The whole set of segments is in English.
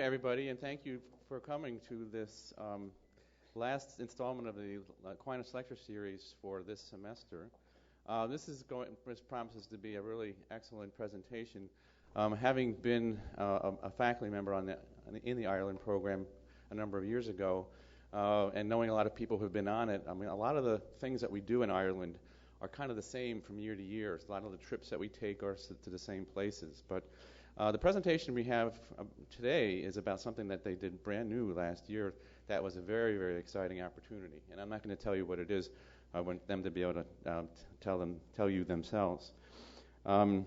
everybody, and thank you for coming to this last installment of the Aquinas Lecture Series for this semester. This promises to be a really excellent presentation. Having been a faculty member in the Ireland program a number of years ago, and knowing a lot of people who've been on it, I mean, a lot of the things that we do in Ireland are kind of the same from year to year. A lot of the trips that we take are to the same places, but the presentation we have today is about something that they did brand new last year. That was a very, very exciting opportunity, and I'm not going to tell you what it is. I want them to be able to tell you themselves. But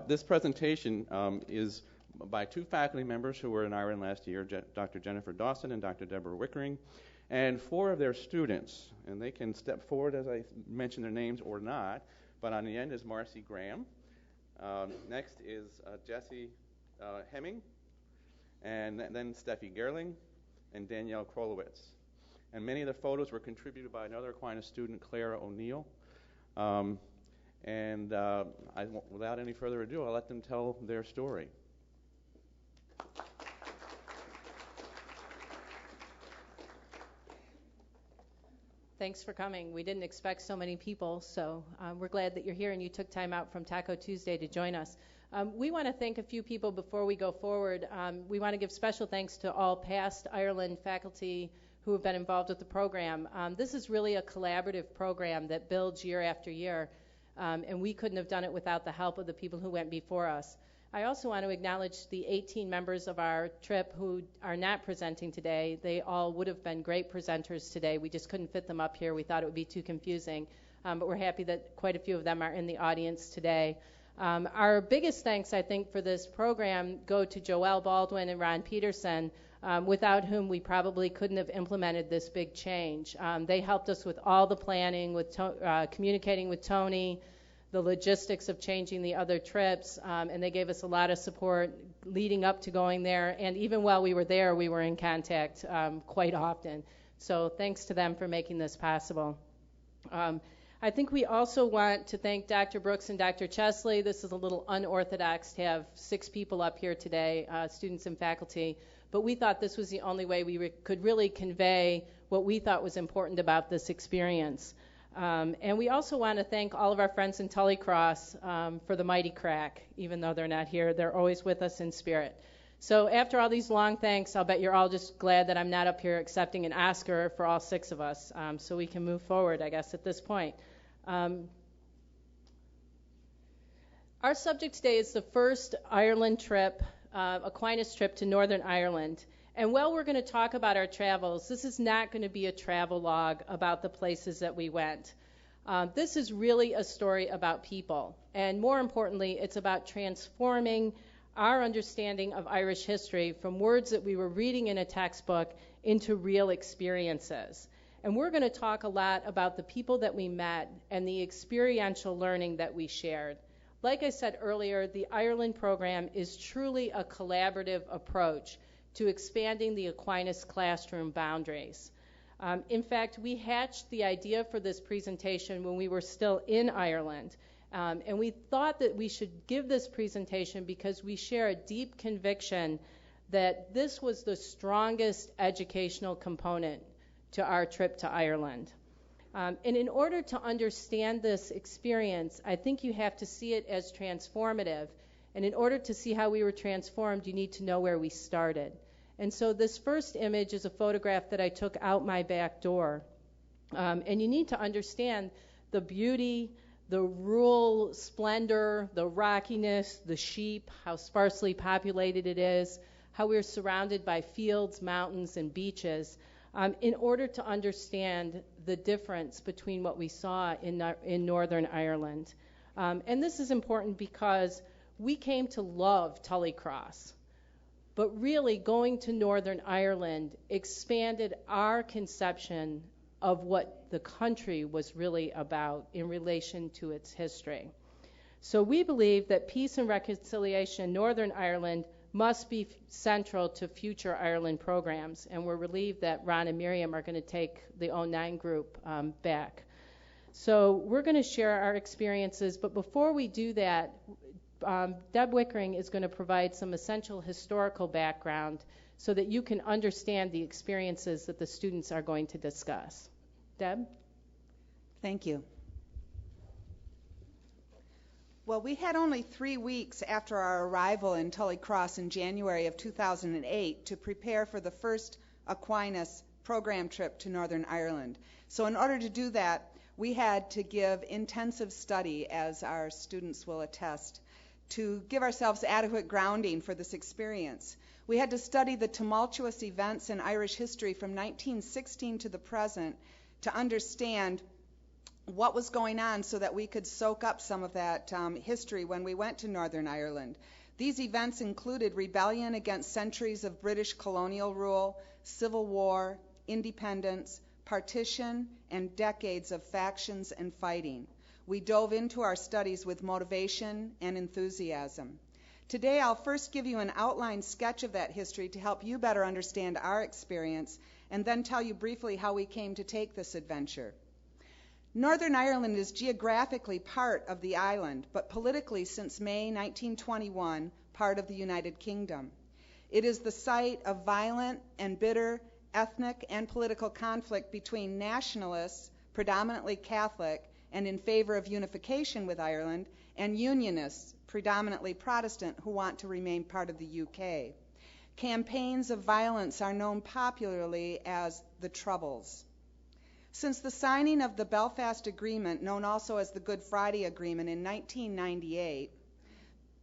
this presentation is by two faculty members who were in Ireland last year, Dr. Jennifer Dawson and Dr. Deborah Wickering, and four of their students. And they can step forward as I mention their names or not, but on the end is Marcy Graham. Next is Jessie Hemming, and then Steffi Gerling and Danielle Krolowitz. And many of the photos were contributed by another Aquinas student, Clara O'Neill. Without any further ado, I'll let them tell their story. Thanks for coming. We didn't expect so many people, so we're glad that you're here and you took time out from Taco Tuesday to join us. We want to thank a few people before we go forward. We want to give special thanks to all past Ireland faculty who have been involved with the program. This is really a collaborative program that builds year after year, and we couldn't have done it without the help of the people who went before us. I also want to acknowledge the 18 members of our trip who are not presenting today. They all would have been great presenters today. We just couldn't fit them up here. We thought it would be too confusing, but we're happy that quite a few of them are in the audience today. Our biggest thanks, I think, for this program go to Joelle Baldwin and Ron Peterson, without whom we probably couldn't have implemented this big change. They helped us with all the planning, with communicating with Tony, the logistics of changing the other trips, and they gave us a lot of support leading up to going there. And even while we were there, we were in contact quite often. So thanks to them for making this possible. I think we also want to thank Dr. Brooks and Dr. Chesley. This is a little unorthodox to have 6 people up here today, students and faculty, but we thought this was the only way we could really convey what we thought was important about this experience. And we also want to thank all of our friends in Tully Cross for the mighty crack. Even though they're not here, they're always with us in spirit. So after all these long thanks, I'll bet you're all just glad that I'm not up here accepting an Oscar for all 6 of us, so we can move forward, I guess, at this point. Our subject today is the first Ireland trip, Aquinas trip to Northern Ireland. And while we're going to talk about our travels, this is not going to be a travel log about the places that we went. This is really a story about people. And more importantly, it's about transforming our understanding of Irish history from words that we were reading in a textbook into real experiences. And we're going to talk a lot about the people that we met and the experiential learning that we shared. Like I said earlier, the Ireland program is truly a collaborative approach to expanding the Aquinas classroom boundaries. In fact, we hatched the idea for this presentation when we were still in Ireland, and we thought that we should give this presentation because we share a deep conviction that this was the strongest educational component to our trip to Ireland. And in order to understand this experience, I think you have to see it as transformative. And in order to see how we were transformed, you need to know where we started. And so this first image is a photograph that I took out my back door. And you need to understand the beauty, the rural splendor, the rockiness, the sheep, how sparsely populated it is, how we're surrounded by fields, mountains, and beaches, in order to understand the difference between what we saw in Northern Ireland. And this is important because we came to love Tully Cross. But really, going to Northern Ireland expanded our conception of what the country was really about in relation to its history. So we believe that peace and reconciliation in Northern Ireland must be central to future Ireland programs, and we're relieved that Ron and Miriam are going to take the 09 group back. So we're going to share our experiences, but before we do that, Deb Wickering is going to provide some essential historical background so that you can understand the experiences that the students are going to discuss. Deb? Thank you. Well, we had only 3 weeks after our arrival in Tully Cross in January of 2008 to prepare for the first Aquinas program trip to Northern Ireland. So in order to do that, we had to give intensive study, as our students will attest, to give ourselves adequate grounding for this experience. We had to study the tumultuous events in Irish history from 1916 to the present to understand what was going on so that we could soak up some of that history when we went to Northern Ireland. These events included rebellion against centuries of British colonial rule, civil war, independence, partition, and decades of factions and fighting. We dove into our studies with motivation and enthusiasm. Today, I'll first give you an outline sketch of that history to help you better understand our experience, and then tell you briefly how we came to take this adventure. Northern Ireland is geographically part of the island, but politically since May 1921, part of the United Kingdom. It is the site of violent and bitter ethnic and political conflict between nationalists, predominantly Catholic and in favor of unification with Ireland, and unionists, predominantly Protestant, who want to remain part of the UK. Campaigns of violence are known popularly as the Troubles. Since the signing of the Belfast Agreement, known also as the Good Friday Agreement in 1998,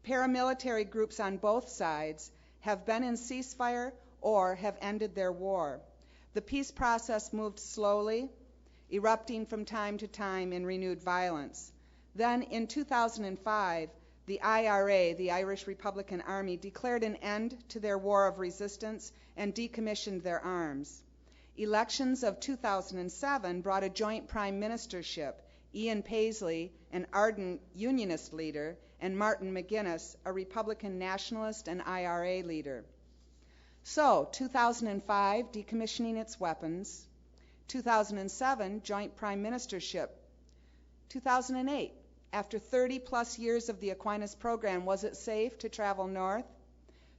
paramilitary groups on both sides have been in ceasefire or have ended their war. The peace process moved slowly, erupting from time to time in renewed violence. Then in 2005, the IRA, the Irish Republican Army, declared an end to their war of resistance and decommissioned their arms. Elections of 2007 brought a joint prime ministership, Ian Paisley, an ardent unionist leader, and Martin McGuinness, a Republican nationalist and IRA leader. So, 2005, decommissioning its weapons. 2007, joint prime ministership. 2008, after 30-plus years of the Aquinas program, was it safe to travel north?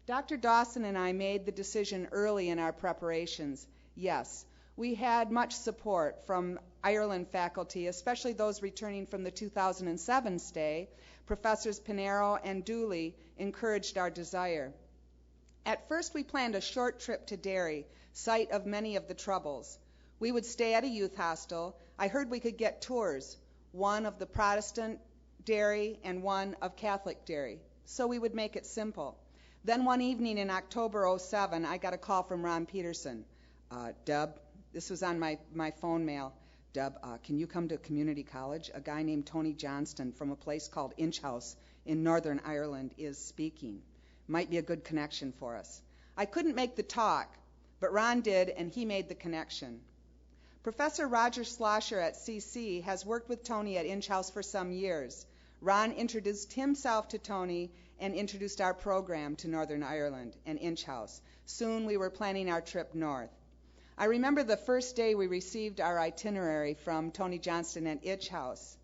Dr. Dawson and I made the decision early in our preparations. Yes, we had much support from Ireland faculty, especially those returning from the 2007 stay. Professors Pinero and Dooley encouraged our desire. At first, we planned a short trip to Derry, site of many of the Troubles. We would stay at a youth hostel. I heard we could get tours, one of the Protestant Derry and one of Catholic Derry, so we would make it simple. Then one evening in October '07, I got a call from Ron Peterson. Deb, this was on my phone mail. Deb, can you come to community college? A guy named Tony Johnston from a place called Inch House in Northern Ireland is speaking. Might be a good connection for us. I couldn't make the talk, but Ron did, and he made the connection. Professor Roger Slosher at CC has worked with Tony at Inch House for some years. Ron introduced himself to Tony and introduced our program to Northern Ireland and Inch House. Soon we were planning our trip north. I remember the first day we received our itinerary from Tony Johnston at Inch House.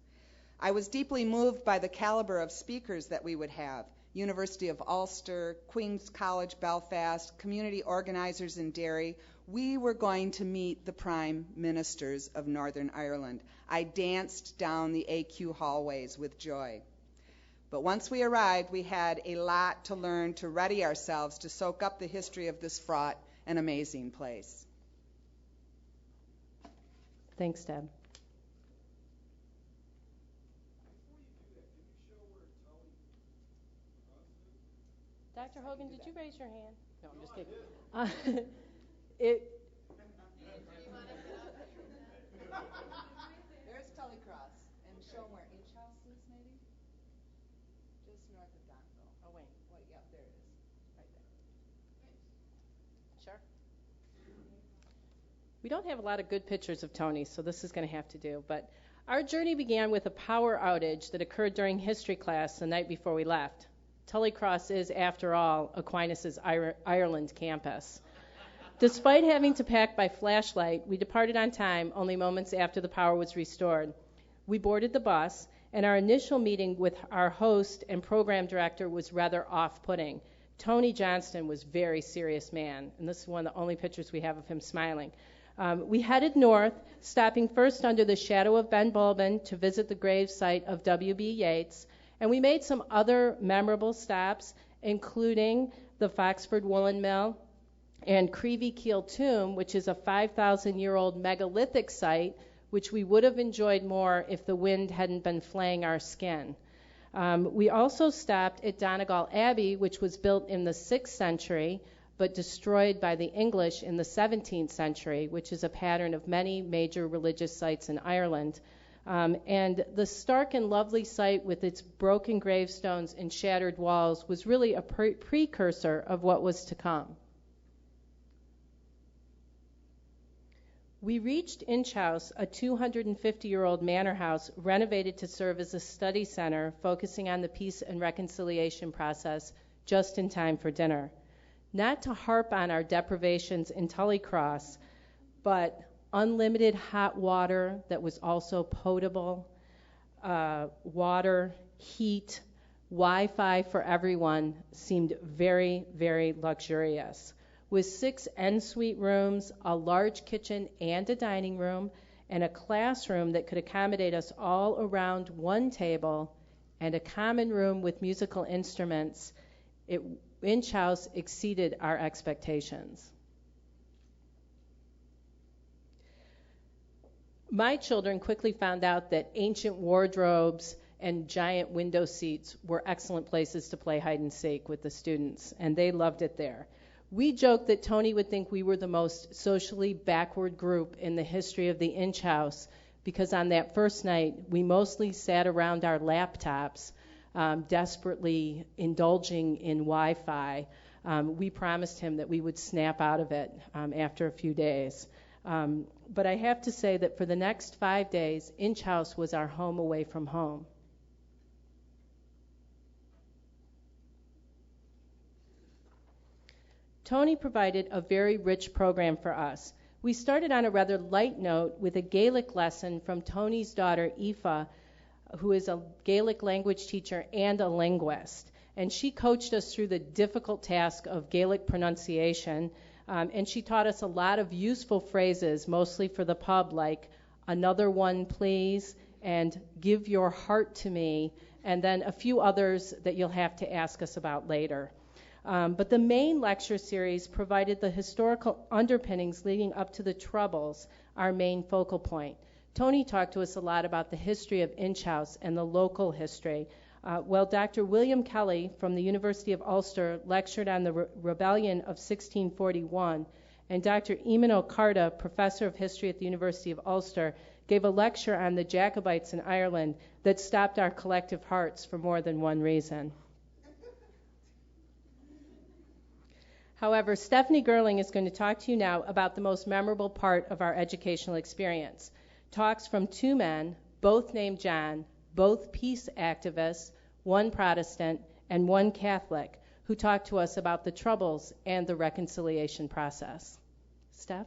I was deeply moved by the caliber of speakers that we would have. University of Ulster, Queen's College Belfast, community organizers in Derry. We were going to meet the prime ministers of Northern Ireland. I danced down the AQ hallways with joy. But once we arrived, we had a lot to learn to ready ourselves to soak up the history of this fraught and amazing place. Thanks, Deb. Dr. Hogan, did you raise your hand? No, I'm just kidding. There's Tully Cross, and show them where Inch House is, maybe? Just north of Donville. Oh, wait. Well, yeah, there it is, right there. Sure. We don't have a lot of good pictures of Tony, so this is going to have to do. But our journey began with a power outage that occurred during history class the night before we left. Tully Cross is, after all, Aquinas' Ireland campus. Despite having to pack by flashlight, we departed on time only moments after the power was restored. We boarded the bus, And our initial meeting with our host and program director was rather off-putting. Tony Johnston was a very serious man, and this is one of the only pictures we have of him smiling. We headed north, stopping first under the shadow of Ben Bulben to visit the grave site of W.B. Yeats, and we made some other memorable stops, including the Foxford Woolen Mill and Creevy Keel Tomb, which is a 5,000-year-old megalithic site, which we would have enjoyed more if the wind hadn't been flaying our skin. We also stopped at Donegal Abbey, which was built in the 6th century, but destroyed by the English in the 17th century, which is a pattern of many major religious sites in Ireland. And the stark and lovely site with its broken gravestones and shattered walls was really a precursor of what was to come. We reached Inch House, a 250-year-old manor house renovated to serve as a study center focusing on the peace and reconciliation process, just in time for dinner. Not to harp on our deprivations in Tully Cross, but unlimited hot water that was also potable, water, heat, Wi-Fi for everyone seemed very, very luxurious. With 6 en-suite rooms, a large kitchen and a dining room, and a classroom that could accommodate us all around one table, and a common room with musical instruments, Inch House exceeded our expectations. My children quickly found out that ancient wardrobes and giant window seats were excellent places to play hide and seek with the students, and they loved it there. We joked that Tony would think we were the most socially backward group in the history of the Inch House because on that first night, we mostly sat around our laptops, desperately indulging in Wi-Fi. We promised him that we would snap out of it after a few days. But I have to say that for the next 5 days, Inch House was our home away from home. Tony provided a very rich program for us. We started on a rather light note with a Gaelic lesson from Tony's daughter, Aoife, who is a Gaelic language teacher and a linguist. And she coached us through the difficult task of Gaelic pronunciation, and she taught us a lot of useful phrases, mostly for the pub, like "another one, please," and "give your heart to me," and then a few others that you'll have to ask us about later. But the main lecture series provided the historical underpinnings leading up to the Troubles, our main focal point. Tony talked to us a lot about the history of Inch House and the local history, while Dr. William Kelly from the University of Ulster lectured on the rebellion of 1641, and Dr. Eamon O'Carta, professor of history at the University of Ulster, gave a lecture on the Jacobites in Ireland that stopped our collective hearts for more than one reason. However, Stephanie Gerling is going to talk to you now about the most memorable part of our educational experience. Talks from 2 men, both named John, both peace activists, one Protestant and one Catholic, who talked to us about the Troubles and the reconciliation process. Steph?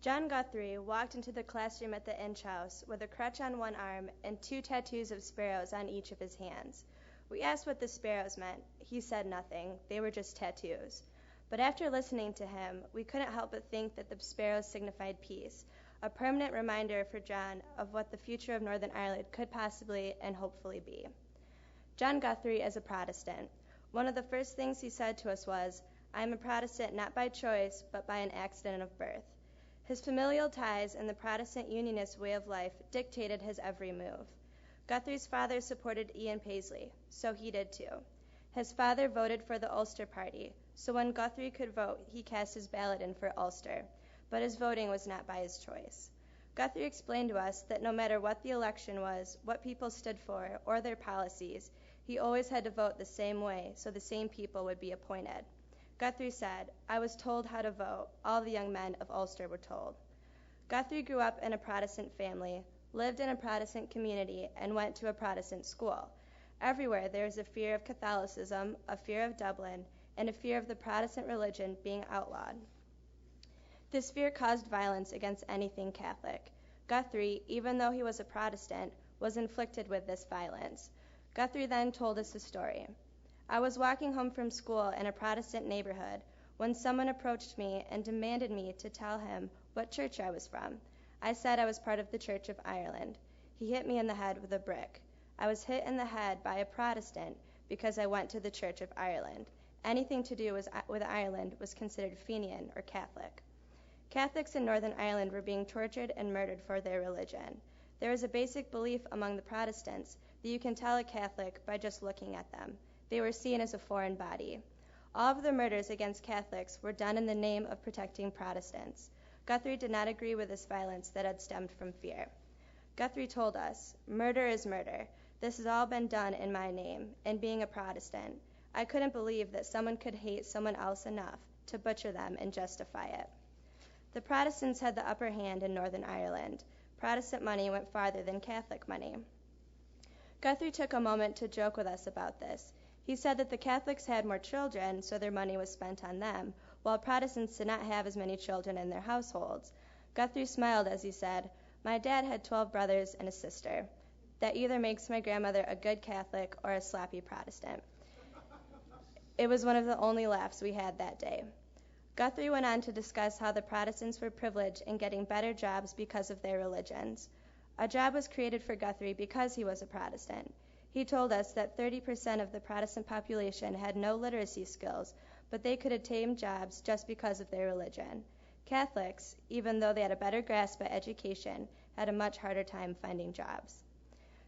John Guthrie walked into the classroom at the Inch House with a crutch on one arm and 2 tattoos of sparrows on each of his hands. We asked what the sparrows meant. He said nothing. They were just tattoos. But after listening to him, we couldn't help but think that the sparrows signified peace, a permanent reminder for John of what the future of Northern Ireland could possibly and hopefully be. John Guthrie is a Protestant. One of the first things he said to us was, "I am a Protestant not by choice, but by an accident of birth." His familial ties and the Protestant Unionist way of life dictated his every move. Guthrie's father supported Ian Paisley, so he did too. His father voted for the Ulster Party, so when Guthrie could vote, he cast his ballot in for Ulster, but his voting was not by his choice. Guthrie explained to us that no matter what the election was, what people stood for, or their policies, he always had to vote the same way so the same people would be appointed. Guthrie said, "I was told how to vote. All the young men of Ulster were told." Guthrie grew up in a Protestant family, lived in a Protestant community, and went to a Protestant school. Everywhere there is a fear of Catholicism, a fear of Dublin, and a fear of the Protestant religion being outlawed. This fear caused violence against anything Catholic. Guthrie, even though he was a Protestant, was inflicted with this violence. Guthrie then told us a story. I was walking home from school in a Protestant neighborhood when someone approached me and demanded me to tell him what church I was from. I said I was part of the Church of Ireland. He hit me in the head with a brick. I was hit in the head by a Protestant because I went to the Church of Ireland. Anything to do with Ireland was considered Fenian or Catholic. Catholics in Northern Ireland were being tortured and murdered for their religion. There is a basic belief among the Protestants that you can tell a Catholic by just looking at them. They were seen as a foreign body. All of the murders against Catholics were done in the name of protecting Protestants. Guthrie did not agree with this violence that had stemmed from fear. Guthrie told us, "Murder is murder. This has all been done in my name, and being a Protestant, I couldn't believe that someone could hate someone else enough to butcher them and justify it." The Protestants had the upper hand in Northern Ireland. Protestant money went farther than Catholic money. Guthrie took a moment to joke with us about this. He said that the Catholics had more children, so their money was spent on them, while Protestants did not have as many children in their households. Guthrie smiled as he said, "My dad had 12 brothers and a sister. That either makes my grandmother a good Catholic or a sloppy Protestant." It was one of the only laughs we had that day. Guthrie went on to discuss how the Protestants were privileged in getting better jobs because of their religions. A job was created for Guthrie because he was a Protestant. He told us that 30% of the Protestant population had no literacy skills, but they could attain jobs just because of their religion. Catholics, even though they had a better grasp at education, had a much harder time finding jobs.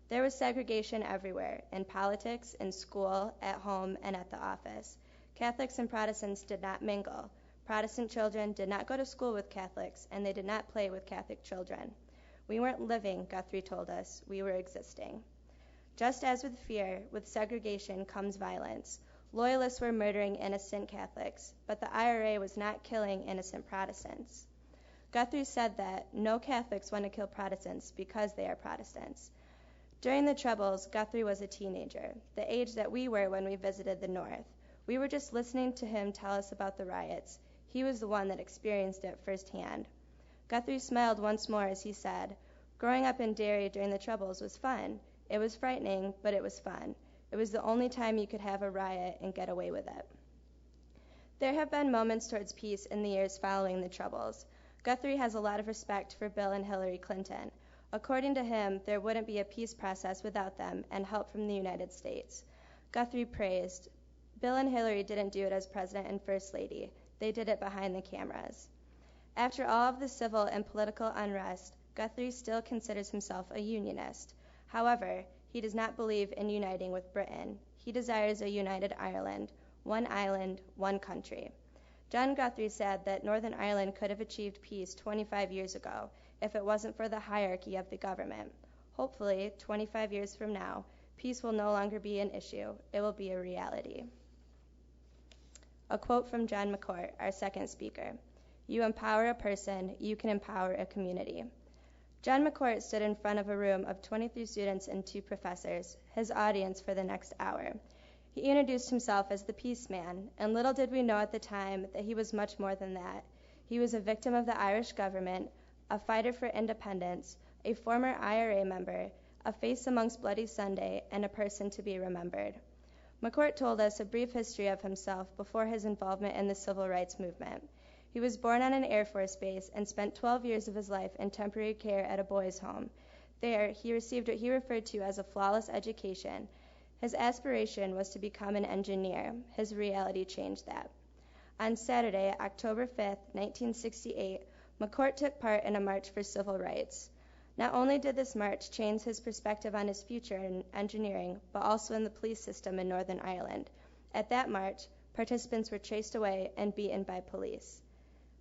There was segregation everywhere, in politics, in school, at home, and at the office. Catholics and Protestants did not mingle. Protestant children did not go to school with Catholics, and they did not play with Catholic children. We weren't living, Guthrie told us, we were existing. Just as with fear, with segregation comes violence. Loyalists were murdering innocent Catholics, but the IRA was not killing innocent Protestants. Guthrie said that no Catholics want to kill Protestants because they are Protestants. During the Troubles, Guthrie was a teenager, the age that we were when we visited the North. We were just listening to him tell us about the riots. He was the one that experienced it firsthand. Guthrie smiled once more as he said, "Growing up in Derry during the Troubles was fun. It was frightening, but it was fun. It was the only time you could have a riot and get away with it." There have been moments towards peace in the years following the Troubles. Guthrie has a lot of respect for Bill and Hillary Clinton. According to him, there wouldn't be a peace process without them and help from the United States. Guthrie praised, "Bill and Hillary didn't do it as President and First Lady. They did it behind the cameras." After all of the civil and political unrest, Guthrie still considers himself a unionist. However, he does not believe in uniting with Britain. He desires a united Ireland, one country. John Guthrie said that Northern Ireland could have achieved peace 25 years ago if it wasn't for the hierarchy of the government. Hopefully, 25 years from now, peace will no longer be an issue. It will be a reality. A quote from John McCourt, our second speaker. "You empower a person, you can empower a community." John McCourt stood in front of a room of 23 students and 2 professors, his audience for the next hour. He introduced himself as the Peace Man, and little did we know at the time that he was much more than that. He was a victim of the Irish government, a fighter for independence, a former IRA member, a face amongst Bloody Sunday, and a person to be remembered. McCourt told us a brief history of himself before his involvement in the civil rights movement. He was born on an Air Force base and spent 12 years of his life in temporary care at a boys' home. There, he received what he referred to as a flawless education. His aspiration was to become an engineer. His reality changed that. On Saturday, October 5, 1968, McCourt took part in a march for civil rights. Not only did this march change his perspective on his future in engineering, but also in the police system in Northern Ireland. At that march, participants were chased away and beaten by police.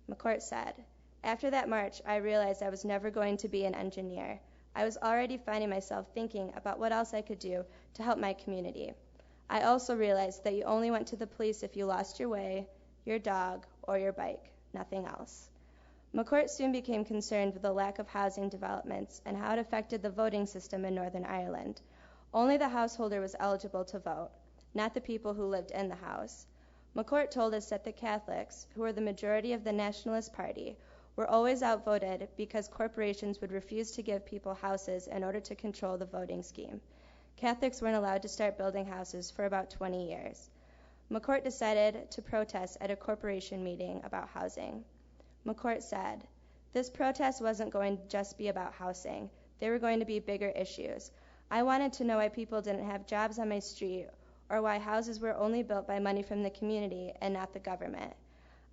McCourt said, "After that march, I realized I was never going to be an engineer. I was already finding myself thinking about what else I could do to help my community. I also realized that you only went to the police if you lost your way, your dog, or your bike, nothing else." McCourt soon became concerned with the lack of housing developments and how it affected the voting system in Northern Ireland. Only the householder was eligible to vote, not the people who lived in the house. McCourt told us that the Catholics, who were the majority of the Nationalist Party, were always outvoted because corporations would refuse to give people houses in order to control the voting scheme. Catholics weren't allowed to start building houses for about 20 years. McCourt decided to protest at a corporation meeting about housing. McCourt said, "This protest wasn't going to just be about housing. There were going to be bigger issues. I wanted to know why people didn't have jobs on my street, or why houses were only built by money from the community and not the government.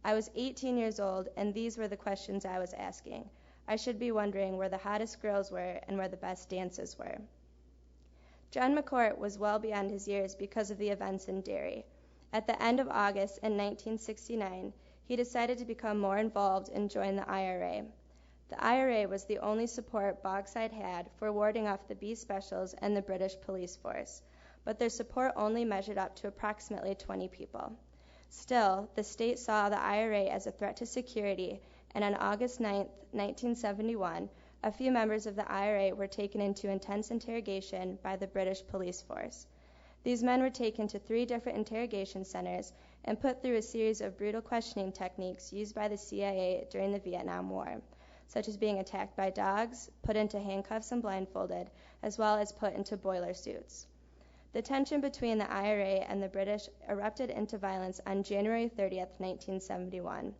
I was 18 years old, and these were the questions I was asking. I should be wondering where the hottest girls were and where the best dances were." John McCourt was well beyond his years because of the events in Derry. At the end of August in 1969, he decided to become more involved and join the IRA. The IRA was the only support Bogside had for warding off the B Specials and the British police force, but their support only measured up to approximately 20 people. Still, the state saw the IRA as a threat to security, and on August 9, 1971, a few members of the IRA were taken into intense interrogation by the British police force. These men were taken to 3 different interrogation centers and put through a series of brutal questioning techniques used by the CIA during the Vietnam War, such as being attacked by dogs, put into handcuffs and blindfolded, as well as put into boiler suits. The tension between the IRA and the British erupted into violence on January 30, 1971.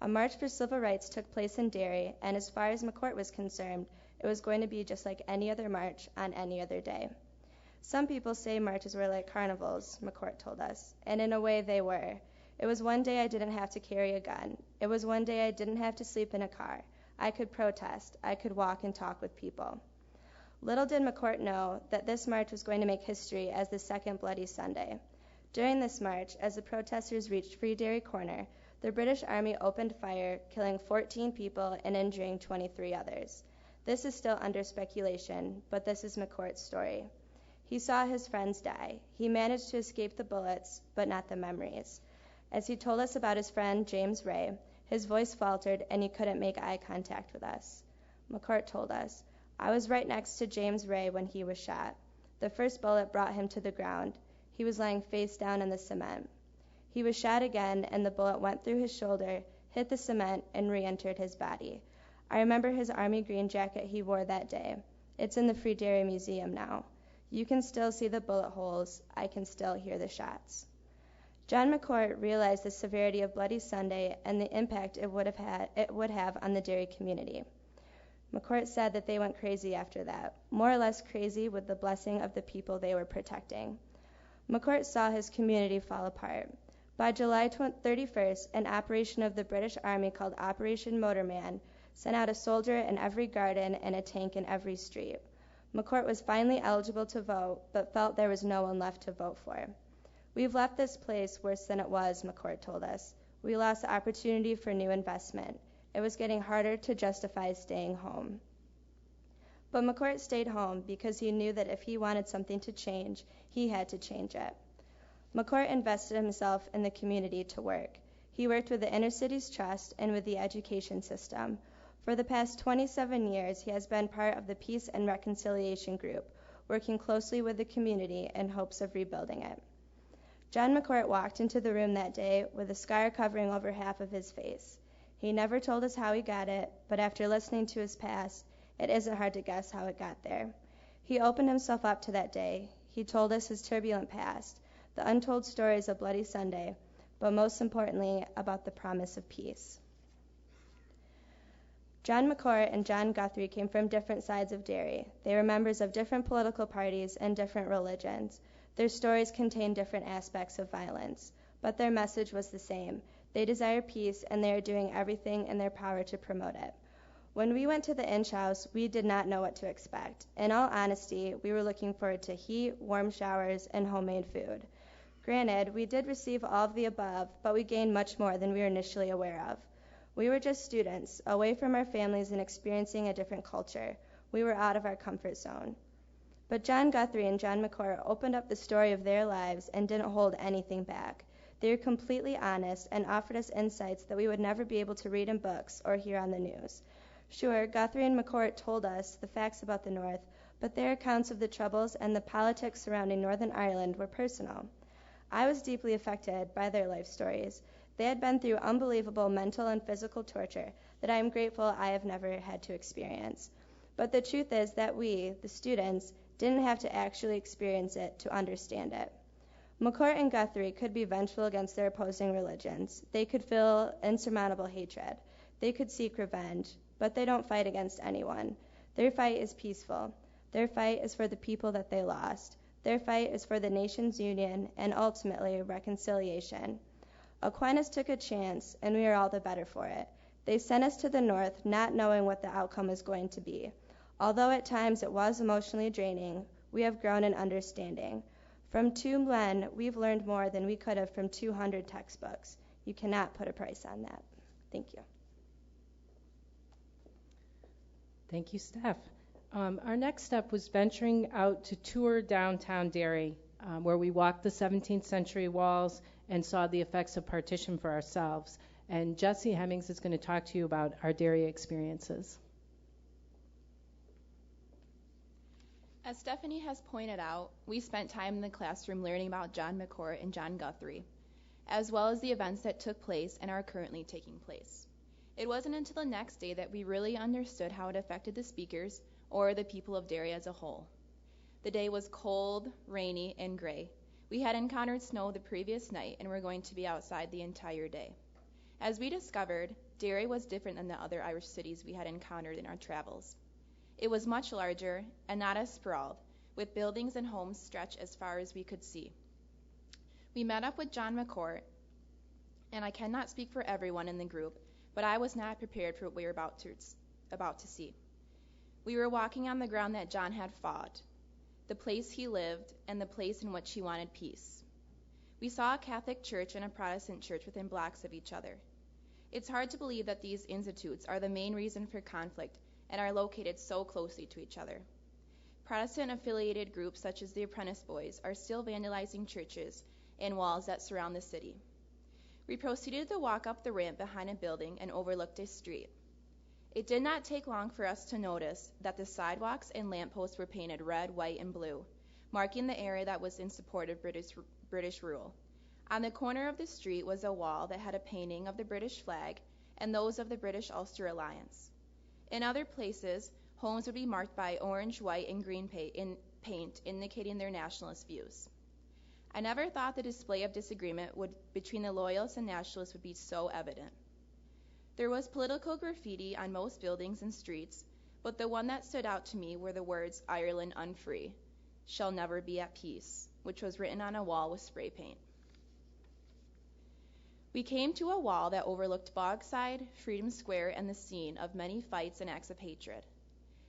A march for civil rights took place in Derry, and as far as McCourt was concerned, it was going to be just like any other march on any other day. Some people say marches were like carnivals, McCourt told us, and in a way they were. It was one day I didn't have to carry a gun. It was one day I didn't have to sleep in a car. I could protest. I could walk and talk with people. Little did McCourt know that this march was going to make history as the Second Bloody Sunday. During this march, as the protesters reached Free Derry Corner, the British Army opened fire, killing 14 people and injuring 23 others. This is still under speculation, but this is McCourt's story. He saw his friends die. He managed to escape the bullets, but not the memories. As he told us about his friend James Ray, his voice faltered and he couldn't make eye contact with us. McCourt told us, "I was right next to James Ray when he was shot. The first bullet brought him to the ground. He was lying face down in the cement. He was shot again, and the bullet went through his shoulder, hit the cement, and re-entered his body. I remember his army green jacket he wore that day. It's in the Free Derry Museum now. You can still see the bullet holes. I can still hear the shots." John McCourt realized the severity of Bloody Sunday and the impact it would have on the Derry community. McCourt said that they went crazy after that, more or less crazy with the blessing of the people they were protecting. McCourt saw his community fall apart. By July 31st, an operation of the British Army called Operation Motorman sent out a soldier in every garden and a tank in every street. McCourt was finally eligible to vote, but felt there was no one left to vote for. "We've left this place worse than it was," McCourt told us. "We lost the opportunity for new investment. It was getting harder to justify staying home." But McCourt stayed home because he knew that if he wanted something to change, he had to change it. McCourt invested himself in the community to work. He worked with the Inner Cities Trust and with the education system. For the past 27 years, he has been part of the Peace and Reconciliation Group, working closely with the community in hopes of rebuilding it. John McCourt walked into the room that day with a scar covering over half of his face. He never told us how he got it, but after listening to his past, it isn't hard to guess how it got there. He opened himself up to that day. He told us his turbulent past, the untold stories of Bloody Sunday, but most importantly, about the promise of peace. John McCourt and John Guthrie came from different sides of Derry. They were members of different political parties and different religions. Their stories contained different aspects of violence, but their message was the same. They desire peace, and they are doing everything in their power to promote it. When we went to the Inch House, we did not know what to expect. In all honesty, we were looking forward to heat, warm showers, and homemade food. Granted, we did receive all of the above, but we gained much more than we were initially aware of. We were just students, away from our families and experiencing a different culture. We were out of our comfort zone. But John Guthrie and John McCourt opened up the story of their lives and didn't hold anything back. They were completely honest and offered us insights that we would never be able to read in books or hear on the news. Sure, Guthrie and McCourt told us the facts about the North, but their accounts of the troubles and the politics surrounding Northern Ireland were personal. I was deeply affected by their life stories. They had been through unbelievable mental and physical torture that I am grateful I have never had to experience. But the truth is that we, the students, didn't have to actually experience it to understand it. McCourt and Guthrie could be vengeful against their opposing religions. They could feel insurmountable hatred. They could seek revenge, but they don't fight against anyone. Their fight is peaceful. Their fight is for the people that they lost. Their fight is for the nation's union and ultimately reconciliation. Aquinas took a chance, and we are all the better for it. They sent us to the north not knowing what the outcome is going to be. Although at times it was emotionally draining, we have grown in understanding. From 2 men, we've learned more than we could have from 200 textbooks. You cannot put a price on that. Thank you. Thank you, Steph. Our next step was venturing out to tour downtown Derry, where we walked the 17th century walls and saw the effects of partition for ourselves. And Jesse Hemmings is going to talk to you about our Derry experiences. As Stephanie has pointed out, we spent time in the classroom learning about John McCourt and John Guthrie, as well as the events that took place and are currently taking place. It wasn't until the next day that we really understood how it affected the speakers or the people of Derry as a whole. The day was cold, rainy, and gray. We had encountered snow the previous night and were going to be outside the entire day. As we discovered, Derry was different than the other Irish cities we had encountered in our travels. It was much larger and not as sprawled, with buildings and homes stretched as far as we could see. We met up with John McCourt, and I cannot speak for everyone in the group, but I was not prepared for what we were about to see. We were walking on the ground that John had fought, the place he lived, and the place in which he wanted peace. We saw a Catholic church and a Protestant church within blocks of each other. It's hard to believe that these institutes are the main reason for conflict and are located so closely to each other. Protestant-affiliated groups such as the Apprentice Boys are still vandalizing churches and walls that surround the city. We proceeded to walk up the ramp behind a building and overlooked a street. It did not take long for us to notice that the sidewalks and lampposts were painted red, white, and blue, marking the area that was in support of British rule. On the corner of the street was a wall that had a painting of the British flag and those of the British Ulster Alliance. In other places, homes would be marked by orange, white, and green paint indicating their nationalist views. I never thought the display of disagreement between the Loyalists and Nationalists would be so evident. There was political graffiti on most buildings and streets, but the one that stood out to me were the words "Ireland unfree, shall never be at peace," which was written on a wall with spray paint. We came to a wall that overlooked Bogside, Freedom Square, and the scene of many fights and acts of hatred.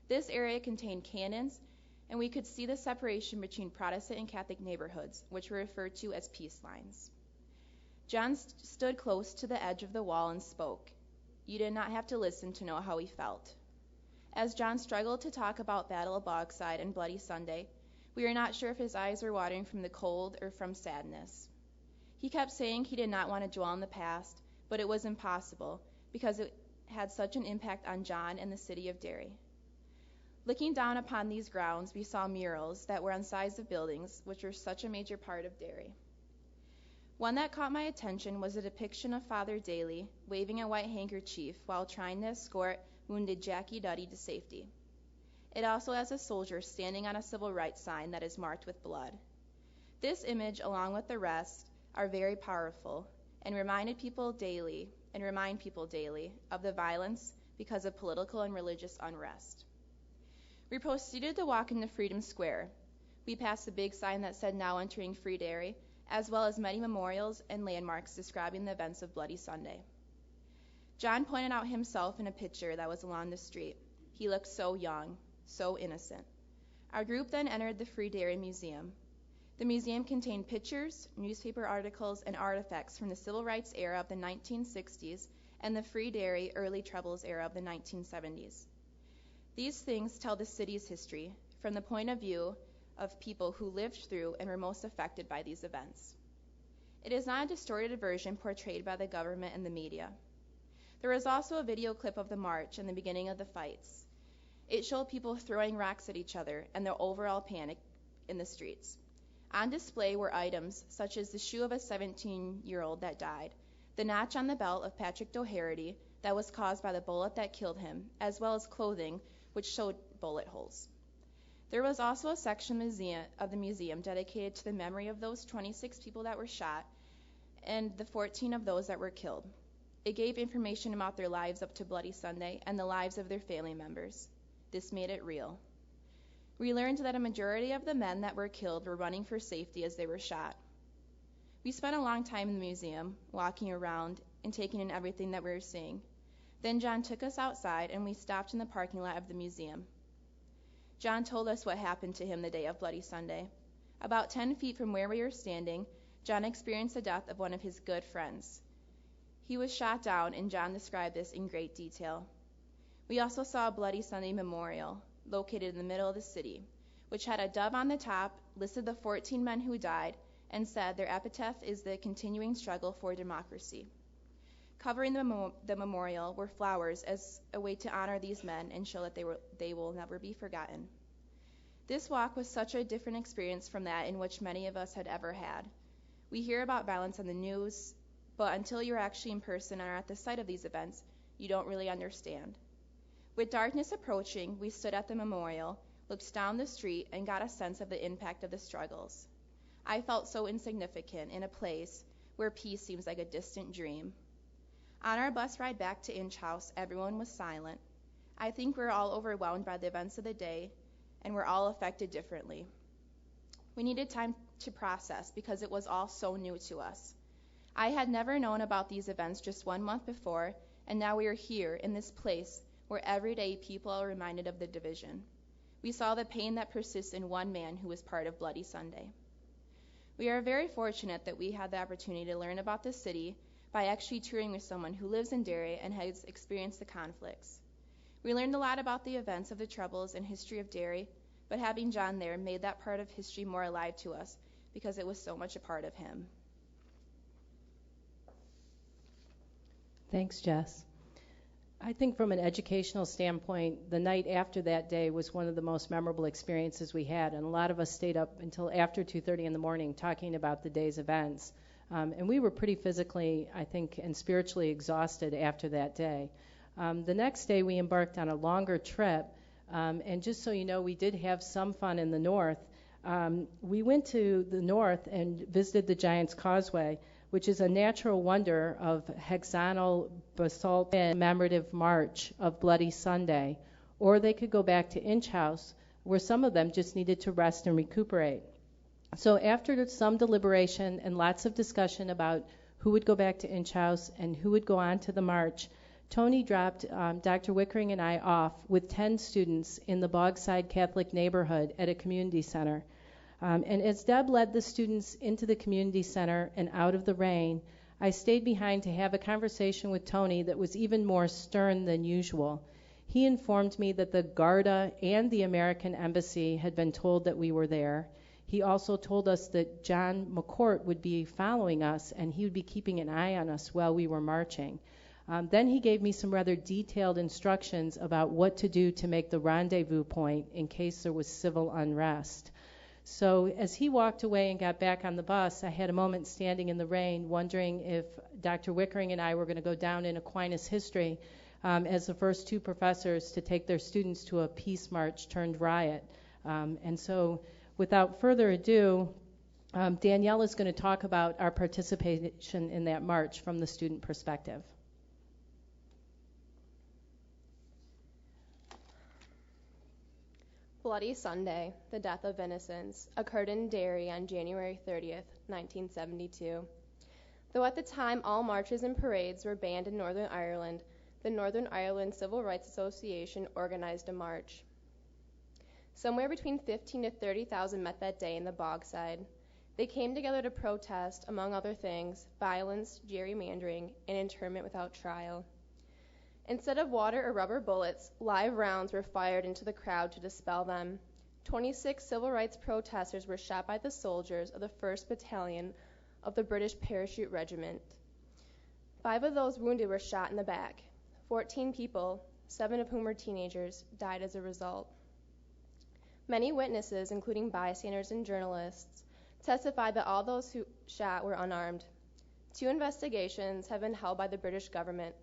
This area contained cannons, and we could see the separation between Protestant and Catholic neighborhoods, which were referred to as peace lines. John stood close to the edge of the wall and spoke. You did not have to listen to know how he felt. As John struggled to talk about Battle of Bogside and Bloody Sunday, we were not sure if his eyes were watering from the cold or from sadness. He kept saying he did not want to dwell on the past, but it was impossible because it had such an impact on John and the city of Derry. Looking down upon these grounds, we saw murals that were on sides of buildings, which were such a major part of Derry. One that caught my attention was a depiction of Father Daly waving a white handkerchief while trying to escort wounded Jackie Duddy to safety. It also has a soldier standing on a civil rights sign that is marked with blood. This image, along with the rest, are very powerful and remind people daily of the violence because of political and religious unrest. We proceeded to walk into Freedom Square. We passed a big sign that said "Now entering Free Derry," as well as many memorials and landmarks describing the events of Bloody Sunday. John pointed out himself in a picture that was along the street. He looked so young, so innocent. Our group then entered the Free Derry Museum. The museum contained pictures, newspaper articles, and artifacts from the Civil Rights era of the 1960s and the Free Derry early Troubles era of the 1970s. These things tell the city's history from the point of view of people who lived through and were most affected by these events. It is not a distorted version portrayed by the government and the media. There was also a video clip of the march and the beginning of the fights. It showed people throwing rocks at each other and the overall panic in the streets. On display were items such as the shoe of a 17-year-old that died, the notch on the belt of Patrick Doherty that was caused by the bullet that killed him, as well as clothing which showed bullet holes. There was also a section of the museum dedicated to the memory of those 26 people that were shot and the 14 of those that were killed. It gave information about their lives up to Bloody Sunday and the lives of their family members. This made it real. We learned that a majority of the men that were killed were running for safety as they were shot. We spent a long time in the museum, walking around and taking in everything that we were seeing. Then John took us outside and we stopped in the parking lot of the museum. John told us what happened to him the day of Bloody Sunday. About 10 feet from where we were standing, John experienced the death of one of his good friends. He was shot down, and John described this in great detail. We also saw a Bloody Sunday memorial located in the middle of the city, which had a dove on the top, listed the 14 men who died, and said their epitaph is the continuing struggle for democracy. Covering the memorial were flowers as a way to honor these men and show that they will never be forgotten. This walk was such a different experience from that in which many of us had ever had. We hear about violence on the news, but until you're actually in person and are at the site of these events, you don't really understand. With darkness approaching, we stood at the memorial, looked down the street, and got a sense of the impact of the struggles. I felt so insignificant in a place where peace seems like a distant dream. On our bus ride back to Inch House, everyone was silent. I think we're all overwhelmed by the events of the day, and we're all affected differently. We needed time to process because it was all so new to us. I had never known about these events just 1 month before, and now we are here in this place where every day people are reminded of the division. We saw the pain that persists in one man who was part of Bloody Sunday. We are very fortunate that we had the opportunity to learn about this city by actually touring with someone who lives in Derry and has experienced the conflicts. We learned a lot about the events of the Troubles and history of Derry, but having John there made that part of history more alive to us because it was so much a part of him. Thanks, Jess. I think from an educational standpoint, the night after that day was one of the most memorable experiences we had, and a lot of us stayed up until after 2:30 in the morning talking about the day's events. And we were pretty physically, I think, and spiritually exhausted after that day. The next day, we embarked on a longer trip, and just so you know, we did have some fun in the north. We went to the north and visited the Giant's Causeway, which is a natural wonder of hexagonal basalt commemorative march of Bloody Sunday. Or they could go back to Inch House, where some of them just needed to rest and recuperate. So after some deliberation and lots of discussion about who would go back to Inch House and who would go on to the march, Tony dropped Dr. Wickering and I off with 10 students in the Bogside Catholic neighborhood at a community center. And as Deb led the students into the community center and out of the rain, I stayed behind to have a conversation with Tony that was even more stern than usual. He informed me that the Garda and the American Embassy had been told that we were there. He also told us that John McCourt would be following us and he would be keeping an eye on us while we were marching. Then he gave me some rather detailed instructions about what to do to make the rendezvous point in case there was civil unrest. So as he walked away and got back on the bus, I had a moment standing in the rain wondering if Dr. Wickering and I were going to go down in Aquinas history as the first two professors to take their students to a peace march turned riot. And so without further ado, Danielle is going to talk about our participation in that march from the student perspective. Bloody Sunday, the death of innocents, occurred in Derry on January 30th, 1972. Though at the time all marches and parades were banned in Northern Ireland, the Northern Ireland Civil Rights Association organized a march. Somewhere between 15 to 30,000 met that day in the Bogside. They came together to protest, among other things, violence, gerrymandering, and internment without trial. Instead of water or rubber bullets, live rounds were fired into the crowd to dispel them. 26 civil rights protesters were shot by the soldiers of the 1st Battalion of the British Parachute Regiment. 5 of those wounded were shot in the back. 14 people, 7 of whom were teenagers, died as a result. Many witnesses, including bystanders and journalists, testified that all those who shot were unarmed. Two investigations have been held by the British government.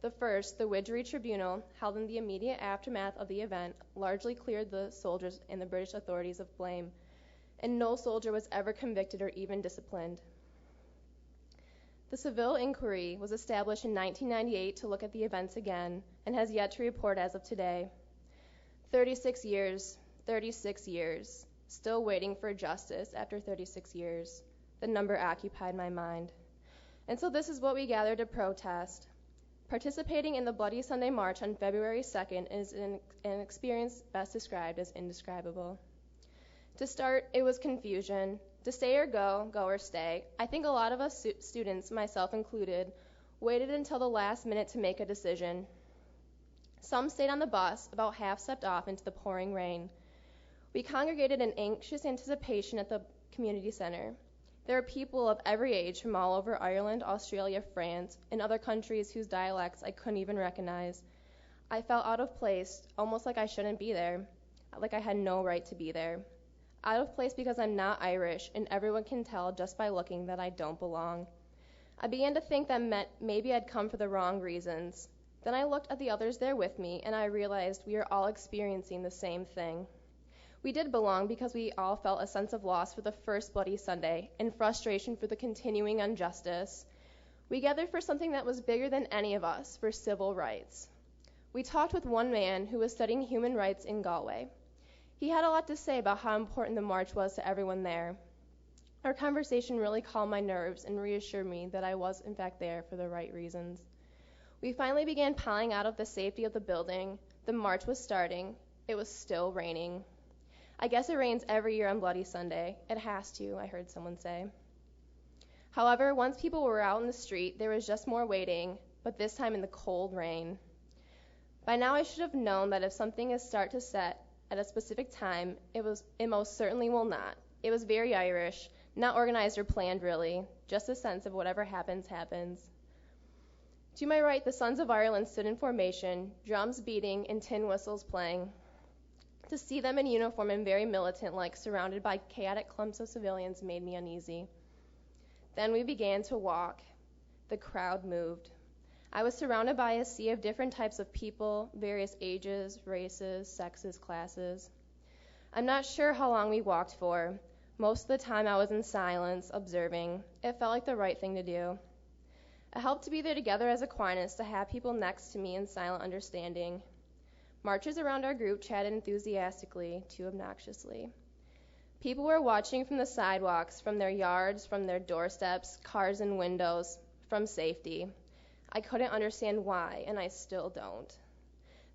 The first, the Widgery Tribunal, held in the immediate aftermath of the event, largely cleared the soldiers and the British authorities of blame, and no soldier was ever convicted or even disciplined. The Seville Inquiry was established in 1998 to look at the events again, and has yet to report as of today. 36 years, still waiting for justice after 36 years. The number occupied my mind. And so this is what we gathered to protest. Participating in the Bloody Sunday March on February 2nd is an experience best described as indescribable. To start, it was confusion. To stay or go or stay. I think a lot of us students, myself included, waited until the last minute to make a decision. Some stayed on the bus, about half stepped off into the pouring rain. We congregated in anxious anticipation at the community center. There are people of every age from all over Ireland, Australia, France, and other countries whose dialects I couldn't even recognize. I felt out of place, almost like I shouldn't be there, like I had no right to be there. Out of place because I'm not Irish, and everyone can tell just by looking that I don't belong. I began to think that maybe I'd come for the wrong reasons. Then I looked at the others there with me, and I realized we are all experiencing the same thing. We did belong because we all felt a sense of loss for the first Bloody Sunday, and frustration for the continuing injustice. We gathered for something that was bigger than any of us, for civil rights. We talked with one man who was studying human rights in Galway. He had a lot to say about how important the march was to everyone there. Our conversation really calmed my nerves and reassured me that I was in fact there for the right reasons. We finally began piling out of the safety of the building. The march was starting. It was still raining. I guess it rains every year on Bloody Sunday. It has to, I heard someone say. However, once people were out in the street, there was just more waiting, but this time in the cold rain. By now I should have known that if something is start to set at a specific time, it most certainly will not. It was very Irish, not organized or planned really, just a sense of whatever happens, happens. To my right, the Sons of Ireland stood in formation, drums beating and tin whistles playing. To see them in uniform and very militant-like, surrounded by chaotic clumps of civilians, made me uneasy. Then we began to walk. The crowd moved. I was surrounded by a sea of different types of people, various ages, races, sexes, classes. I'm not sure how long we walked for. Most of the time I was in silence, observing. It felt like the right thing to do. It helped to be there together as Aquinas, to have people next to me in silent understanding. Marchers around our group chatted enthusiastically, too obnoxiously. People were watching from the sidewalks, from their yards, from their doorsteps, cars and windows, from safety. I couldn't understand why, and I still don't.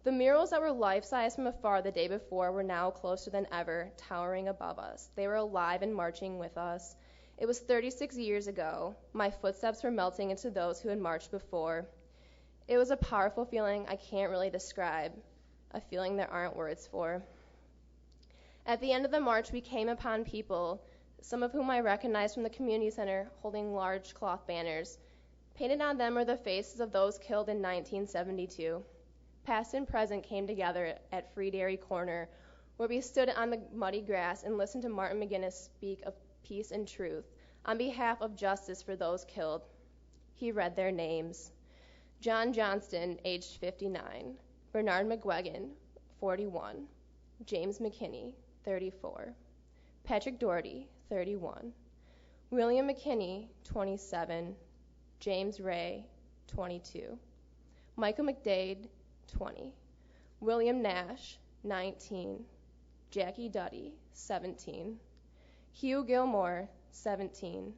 The murals that were life-size from afar the day before were now closer than ever, towering above us. They were alive and marching with us. It was 36 years ago. My footsteps were melting into those who had marched before. It was a powerful feeling I can't really describe, a feeling there aren't words for. At the end of the march, we came upon people, some of whom I recognized from the community center, holding large cloth banners. Painted on them were the faces of those killed in 1972. Past and present came together at Free Dairy Corner, where we stood on the muddy grass and listened to Martin McGuinness speak of peace and truth on behalf of justice for those killed. He read their names. John Johnston, aged 59. Bernard McGuigan, 41. James McKinney, 34. Patrick Doherty, 31. William McKinney, 27. James Ray, 22. Michael McDade, 20. William Nash, 19. Jackie Duddy, 17. Hugh Gilmore, 17.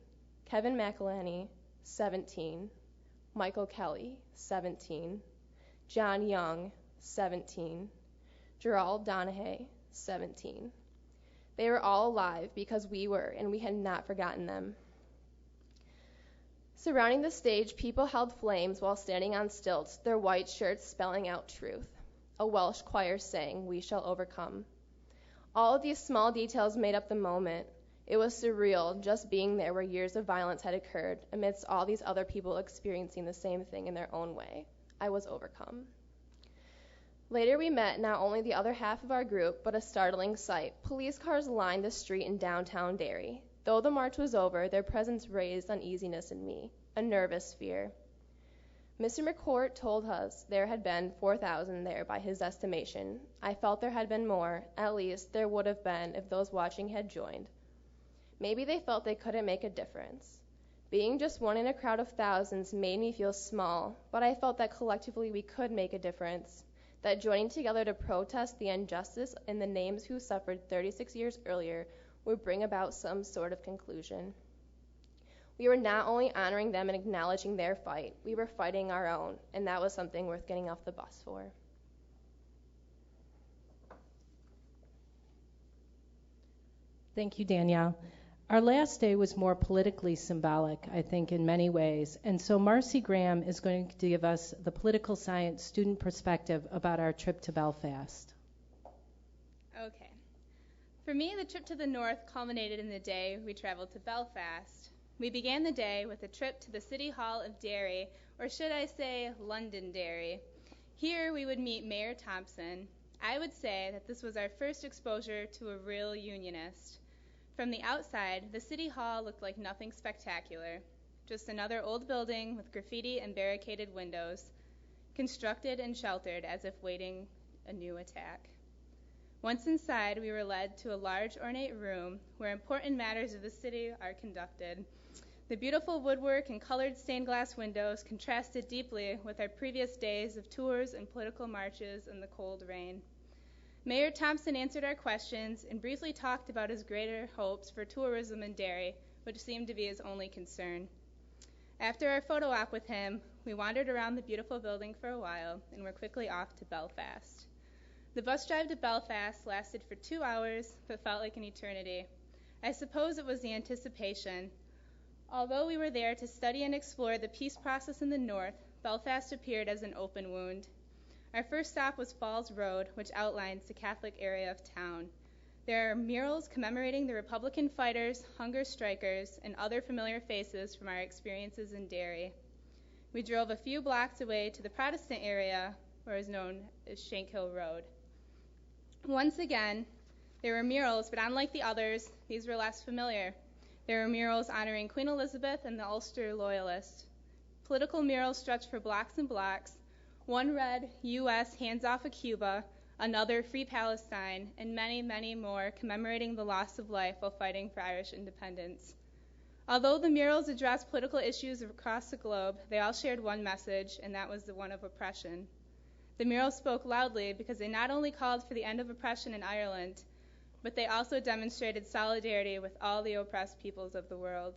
Kevin McElhenney, 17. Michael Kelly, 17. John Young, 17. Gerald Donahue, 17. They were all alive because we were, and we had not forgotten them. Surrounding the stage, people held flames while standing on stilts, their white shirts spelling out truth. A Welsh choir sang, "We shall overcome." All of these small details made up the moment. It was surreal just being there where years of violence had occurred, amidst all these other people experiencing the same thing in their own way. I was overcome. Later we met not only the other half of our group, but a startling sight. Police cars lined the street in downtown Derry. Though the march was over, their presence raised uneasiness in me. a nervous fear. Mr. McCourt told us there had been 4,000 there by his estimation. I felt there had been more. At least there would have been if those watching had joined. Maybe they felt they couldn't make a difference. Being just one in a crowd of thousands made me feel small, but I felt that collectively we could make a difference, that joining together to protest the injustice in the names who suffered 36 years earlier would bring about some sort of conclusion. We were not only honoring them and acknowledging their fight, we were fighting our own, and that was something worth getting off the bus for. Thank you, Danielle. Our last day was more politically symbolic, I think, in many ways. And so Marcy Graham is going to give us the political science student perspective about our trip to Belfast. Okay. For me, the trip to the north culminated in the day we traveled to Belfast. We began the day with a trip to the City Hall of Derry, or should I say Londonderry. Here we would meet Mayor Thompson. I would say that this was our first exposure to a real unionist. From the outside, the City Hall looked like nothing spectacular, just another old building with graffiti and barricaded windows, constructed and sheltered as if waiting a new attack. Once inside, we were led to a large ornate room where important matters of the city are conducted. The beautiful woodwork and colored stained glass windows contrasted deeply with our previous days of tours and political marches in the cold rain. Mayor Thompson answered our questions and briefly talked about his greater hopes for tourism in Derry, which seemed to be his only concern. After our photo op with him, we wandered around the beautiful building for a while and were quickly off to Belfast. The bus drive to Belfast lasted for 2 hours, but felt like an eternity. I suppose it was the anticipation. Although we were there to study and explore the peace process in the north, Belfast appeared as an open wound. Our first stop was Falls Road, which outlines the Catholic area of town. There are murals commemorating the Republican fighters, hunger strikers, and other familiar faces from our experiences in Derry. We drove a few blocks away to the Protestant area, or is known as Shankill Road. Once again, there were murals, but unlike the others, these were less familiar. There were murals honoring Queen Elizabeth and the Ulster Loyalists. Political murals stretched for blocks and blocks. One read, U.S. hands off of Cuba, another Free Palestine, and many, many more commemorating the loss of life while fighting for Irish independence. Although the murals addressed political issues across the globe, they all shared one message, and that was the one of oppression. The murals spoke loudly because they not only called for the end of oppression in Ireland, but they also demonstrated solidarity with all the oppressed peoples of the world.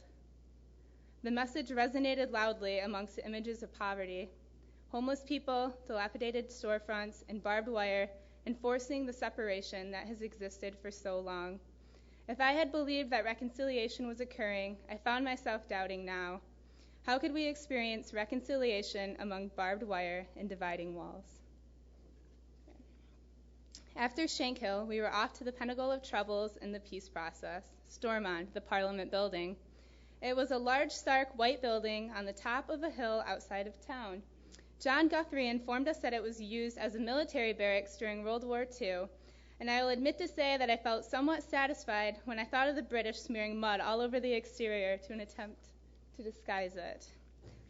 The message resonated loudly amongst the images of poverty, homeless people, dilapidated storefronts, and barbed wire, enforcing the separation that has existed for so long. If I had believed that reconciliation was occurring, I found myself doubting now. How could we experience reconciliation among barbed wire and dividing walls? After Shankill, we were off to the pinnacle of troubles in the peace process, Stormont, the Parliament building. It was a large, stark, white building on the top of a hill outside of town. John Guthrie informed us that it was used as a military barracks during World War II, and I will admit to say that I felt somewhat satisfied when I thought of the British smearing mud all over the exterior to an attempt to disguise it.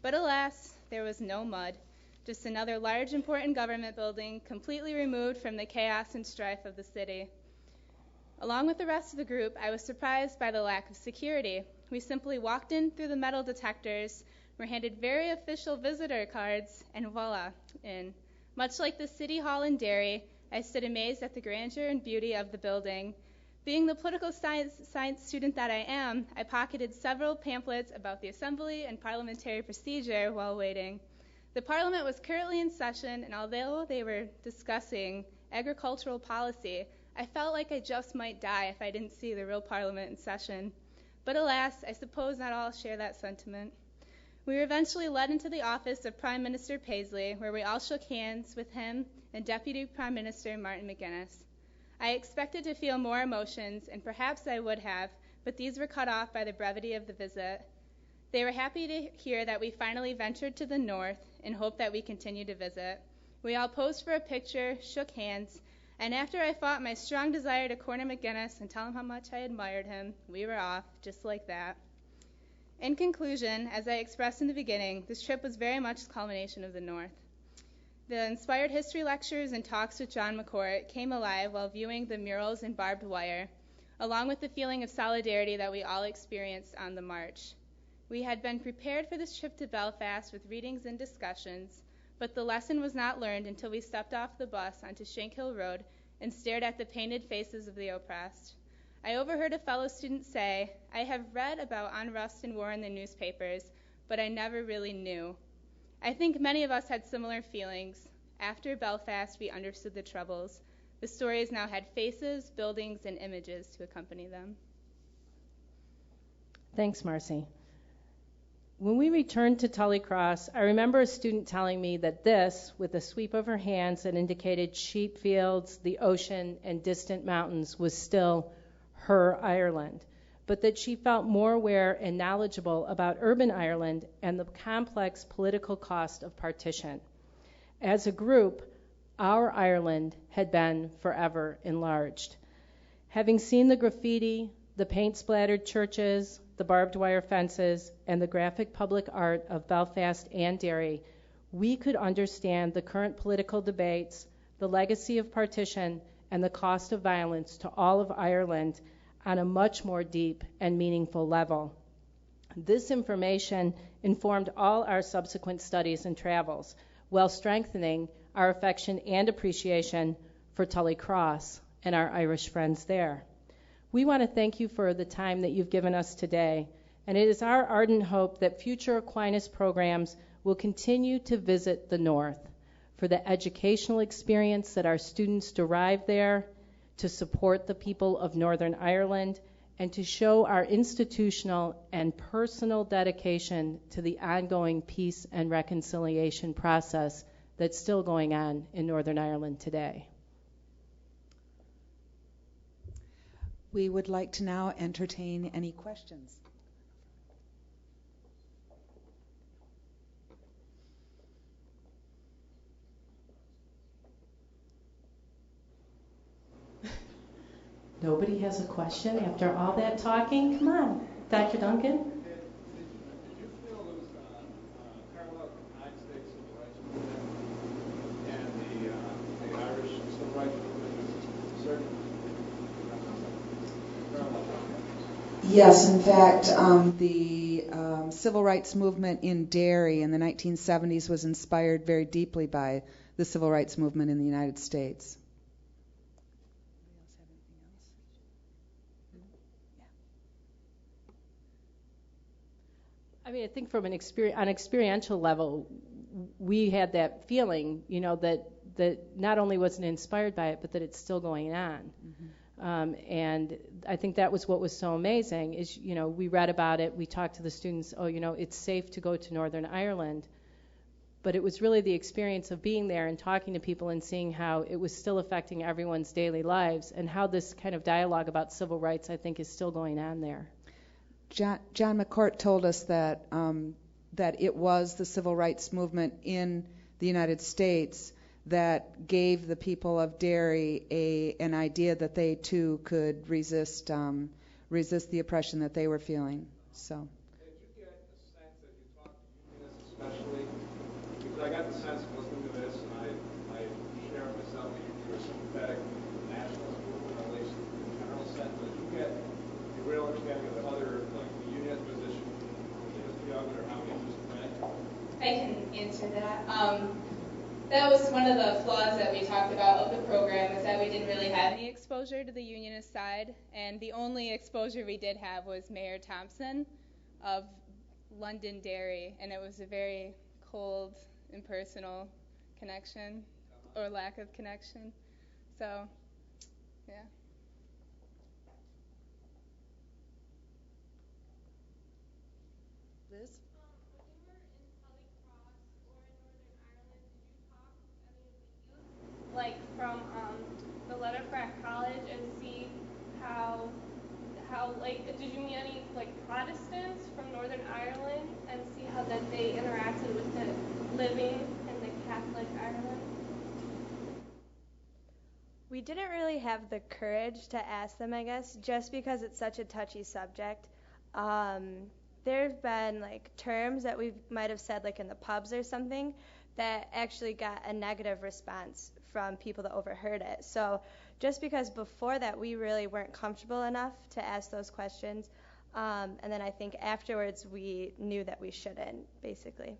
But alas, there was no mud, just another large, important government building completely removed from the chaos and strife of the city. Along with the rest of the group, I was surprised by the lack of security. We simply walked in through the metal detectors, were handed very official visitor cards, and voila, in. Much like the City Hall in Derry, I stood amazed at the grandeur and beauty of the building. Being the political science student that I am, I pocketed several pamphlets about the assembly and parliamentary procedure while waiting. The Parliament was currently in session, and although they were discussing agricultural policy, I felt like I just might die if I didn't see the real Parliament in session. But alas, I suppose not all share that sentiment. We were eventually led into the office of Prime Minister Paisley, where we all shook hands with him and Deputy Prime Minister Martin McGuinness. I expected to feel more emotions, and perhaps I would have, but these were cut off by the brevity of the visit. They were happy to hear that we finally ventured to the north and hoped that we continue to visit. We all posed for a picture, shook hands, and after I fought my strong desire to corner McGuinness and tell him how much I admired him, we were off, just like that. In conclusion, as I expressed in the beginning, this trip was very much the culmination of the North. The inspired history lectures and talks with John McCourt came alive while viewing the murals and barbed wire, along with the feeling of solidarity that we all experienced on the march. We had been prepared for this trip to Belfast with readings and discussions, but the lesson was not learned until we stepped off the bus onto Shankill Road and stared at the painted faces of the oppressed. I overheard a fellow student say, "I have read about unrest and war in the newspapers, but I never really knew." I think many of us had similar feelings. After Belfast, we understood the troubles. The stories now had faces, buildings, and images to accompany them. Thanks, Marcy. When we returned to Tully Cross, I remember a student telling me that this, with a sweep of her hands that indicated sheep fields, the ocean, and distant mountains, was still her Ireland, but that she felt more aware and knowledgeable about urban Ireland and the complex political cost of partition. As a group, our Ireland had been forever enlarged. Having seen the graffiti, the paint-splattered churches, the barbed wire fences, and the graphic public art of Belfast and Derry, we could understand the current political debates, the legacy of partition, and the cost of violence to all of Ireland on a much more deep and meaningful level. This information informed all our subsequent studies and travels, while strengthening our affection and appreciation for Tully Cross and our Irish friends there. We want to thank you for the time that you've given us today, and it is our ardent hope that future Aquinas programs will continue to visit the North for the educational experience that our students derive there, to support the people of Northern Ireland, and to show our institutional and personal dedication to the ongoing peace and reconciliation process that's still going on in Northern Ireland today. We would like to now entertain any questions. Nobody has a question after all that talking? Come on, Dr. Duncan. Did you feel there was parallel to the United States civil rights movement and the Irish civil rights movement? Certain parallel. Yes, in fact, the civil rights movement in Derry in the 1970s was inspired very deeply by the civil rights movement in the United States. I mean, I think from an experiential level, we had that feeling, that not only was it inspired by it, but that it's still going on. Mm-hmm. And I think that was what was so amazing is, we read about it, we talked to the students, it's safe to go to Northern Ireland. But it was really the experience of being there and talking to people and seeing how it was still affecting everyone's daily lives and how this kind of dialogue about civil rights, I think, is still going on there. John McCourt told us that it was the civil rights movement in the United States that gave the people of Derry an idea that they too could resist the oppression that they were feeling. So. Did you get a sense that you talked to unionists especially? Because I got the sense of listening to this, and I share myself that you were sympathetic to the nationalist movement, at least in the general sense. Did you get a real understanding of the other, like the unionist position, the history of it, or how unions met? I can answer that. That was one of the flaws that we talked about of the program, is that we didn't really have any exposure to the unionist side, and the only exposure we did have was Mayor Thompson of Londonderry, and it was a very cold, impersonal connection, or lack of connection. So, yeah. Liz? Like from the letter at college and see how like did you meet any like Protestants from Northern Ireland and see how that they interacted with the living in the Catholic Ireland? We didn't really have the courage to ask them, I guess, just because it's such a touchy subject. there have been like terms that we might have said like in the pubs or something that actually got a negative response from people that overheard it. So just because before that we really weren't comfortable enough to ask those questions, and then I think afterwards we knew that we shouldn't, basically.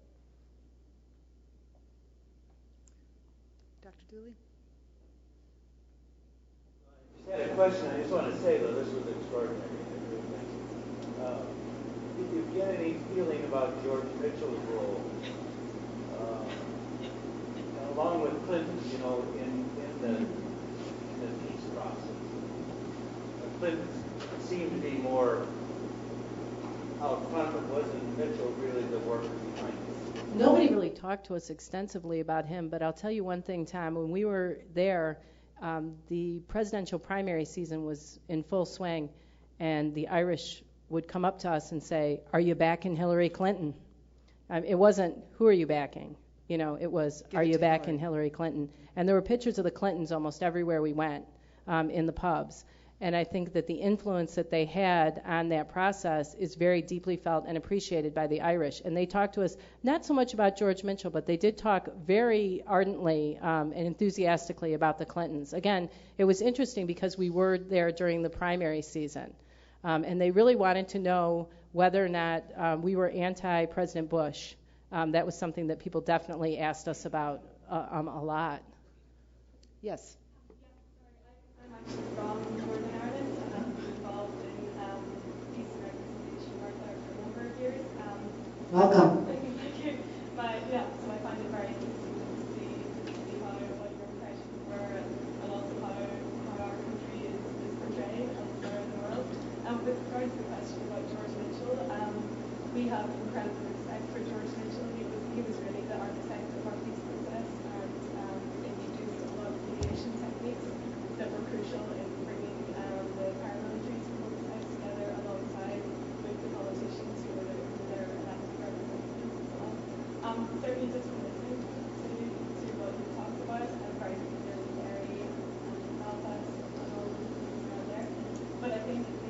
Dr. Dooley? I just had a question. I just want to say, though, this was extraordinary. Did you get any feeling about George Mitchell's role, along with Clinton's, in the peace process? Clinton seemed to be more out front, but wasn't Mitchell really the worker behind it? Nobody really talked to us extensively about him, but I'll tell you one thing, Tom. When we were there, the presidential primary season was in full swing, and the Irish would come up to us and say, "Are you backing Hillary Clinton?" It wasn't, "Who are you backing?" It was, "Are you backing Hillary Clinton?" And there were pictures of the Clintons almost everywhere we went, in the pubs. And I think that the influence that they had on that process is very deeply felt and appreciated by the Irish. And they talked to us not so much about George Mitchell, but they did talk very ardently and enthusiastically about the Clintons. Again, it was interesting because we were there during the primary season. And they really wanted to know whether or not we were anti-President Bush. That was something that people definitely asked us about a lot. Yes. I'm actually from Northern Ireland, and I've been involved in peace and reconciliation work there for a number of years. Welcome. Thank you. So I find it very interesting to see what your impressions were, and also how our country is portrayed elsewhere in the world. With regard to the question about George Mitchell, we have incredible respect for George Mitchell. He was really the architect of our peace process, and he used a lot of mediation techniques that were crucial in bringing the paramilitaries from both sides together alongside with the politicians who were their elected representatives as well. Certainly just from listening to what you talked about, I'm very familiar with Derry and Belfast and all the things around there. But I think, it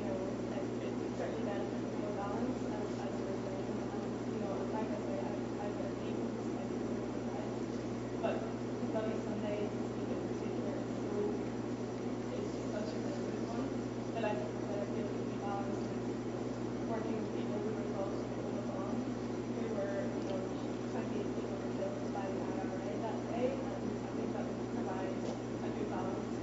certainly benefits from more balance as you were saying. Like I say, I've got a deep respect for both sides. But Bloody Sunday in particular is just such a good one that I feel it can be balanced with working with people who were involved in the bomb, who were, 28 people were killed by the IRA that day, and I think that provides a good balance.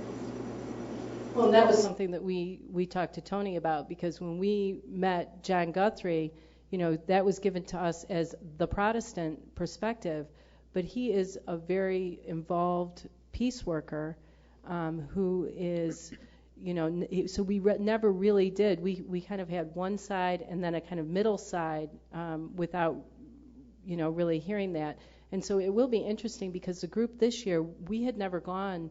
Well, that was something that we talked to Tony about, because when we met John Guthrie, that was given to us as the Protestant perspective, but he is a very involved peace worker who is, so we never really did. We kind of had one side and then a kind of middle side without, really hearing that. And so it will be interesting because the group this year, we had never gone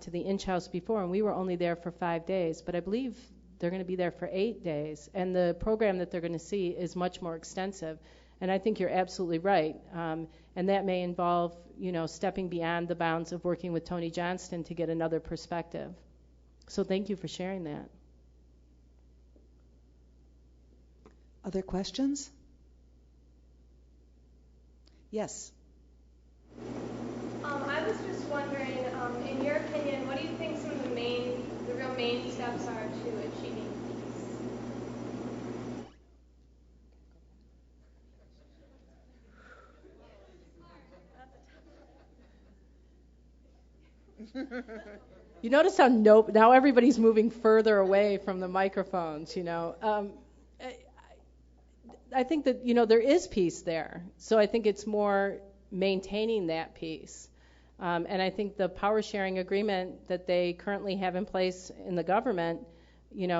to the Inch House before, and we were only there for 5 days, but I believe they're going to be there for 8 days, and the program that they're going to see is much more extensive. And I think you're absolutely right, and that may involve, stepping beyond the bounds of working with Tony Johnston to get another perspective. So thank you for sharing that. Other questions? Yes. I was just wondering, in your opinion, what do you think some of the real main steps are to achieving peace? You notice how now everybody's moving further away from the microphones, I think that, there is peace there. So I think it's more maintaining that peace. And I think the power sharing agreement that they currently have in place in the government,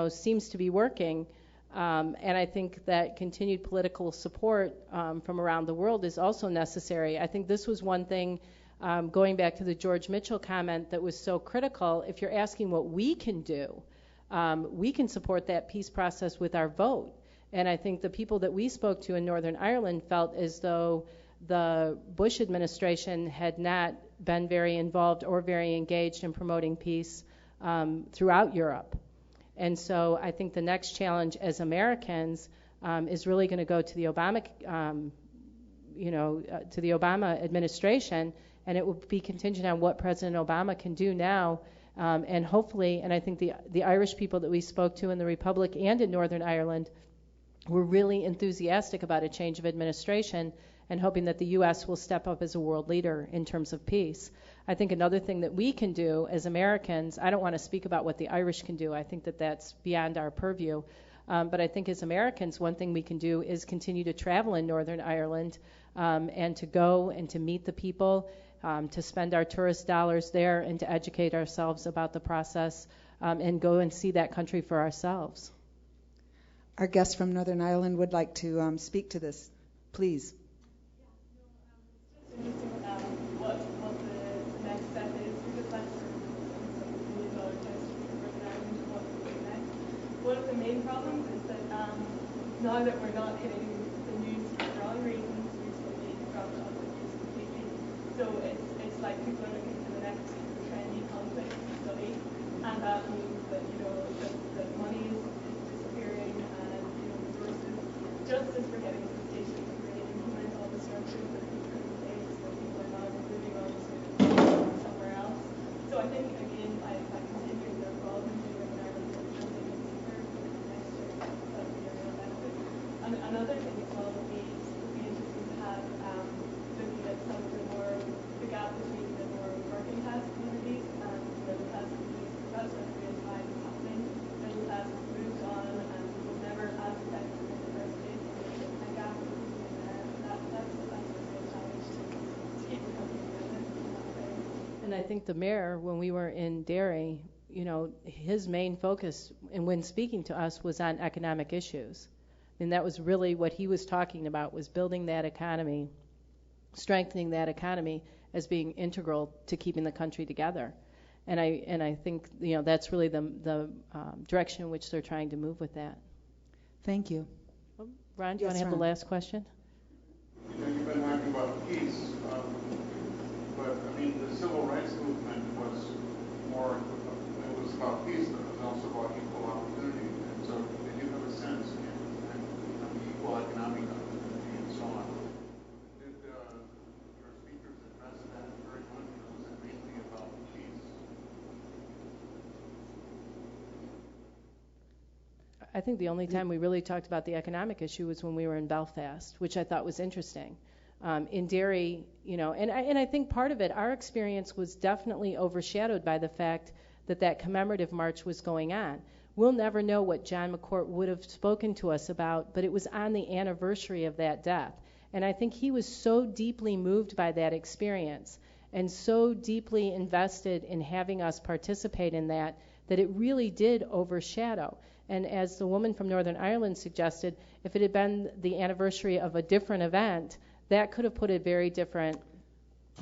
seems to be working. And I think that continued political support from around the world is also necessary. I think this was one thing, going back to the George Mitchell comment, that was so critical. If you're asking what we can do, we can support that peace process with our vote. And I think the people that we spoke to in Northern Ireland felt as though the Bush administration had not been very involved or very engaged in promoting peace throughout Europe. And so I think the next challenge as Americans is really going to go to the Obama, to the Obama administration, and it will be contingent on what President Obama can do now. And hopefully, and I think the Irish people that we spoke to in the Republic and in Northern Ireland were really enthusiastic about a change of administration and hoping that the U.S. will step up as a world leader in terms of peace. I think another thing that we can do as Americans, I don't want to speak about what the Irish can do. I think that that's beyond our purview. But I think as Americans, one thing we can do is continue to travel in Northern Ireland and to go and to meet the people, to spend our tourist dollars there and to educate ourselves about the process and go and see that country for ourselves. Our guest from Northern Ireland would like to speak to this. Please. It's interesting what the next step is, because that's sort of $1 million test for Northern Ireland, what to do next. One of the main problems is that now that we're not hitting the news for the wrong reasons, we've being dropped off the news completely. So it's like people are looking for the next trendy conflict to study, and that means that that money is disappearing and resources. Just as we're getting to the stage that we really implement all the structures that we put in place, that people are now moving on to somewhere else. So I think again, by continuing their involvement in Northern Ireland, I think it's super for the next year that would be a real benefit. And another thing as well would be interesting to have looking at some of the gap between the more working class communities and middle class communities. That's where the real divide is happening. Middle class has moved on and was never as effective in the first place. And the gap between there, that's a real challenge to keep the country together in that way. And I think the mayor, when we were in Derry, his main focus, and when speaking to us, was on economic issues. And that was really what he was talking about, was building that economy, strengthening that economy as being integral to keeping the country together. And I think that's really the direction in which they're trying to move with that. Thank you. Ron, do you want to have the last question? You've been talking about peace, but I mean the civil rights movement was more. It was about peace, but it was also about equal opportunity. And so, did you have a sense in equal economic opportunity and so on? Did your speakers address that very much, or was it mainly about peace? I think the only time we really talked about the economic issue was when we were in Belfast, which I thought was interesting. In Derry, and I think part of it, our experience was definitely overshadowed by the fact that commemorative march was going on. We'll never know what John McCourt would have spoken to us about, but it was on the anniversary of that death. And I think he was so deeply moved by that experience and so deeply invested in having us participate in that it really did overshadow. And as the woman from Northern Ireland suggested, if it had been the anniversary of a different event, that could have put a very different,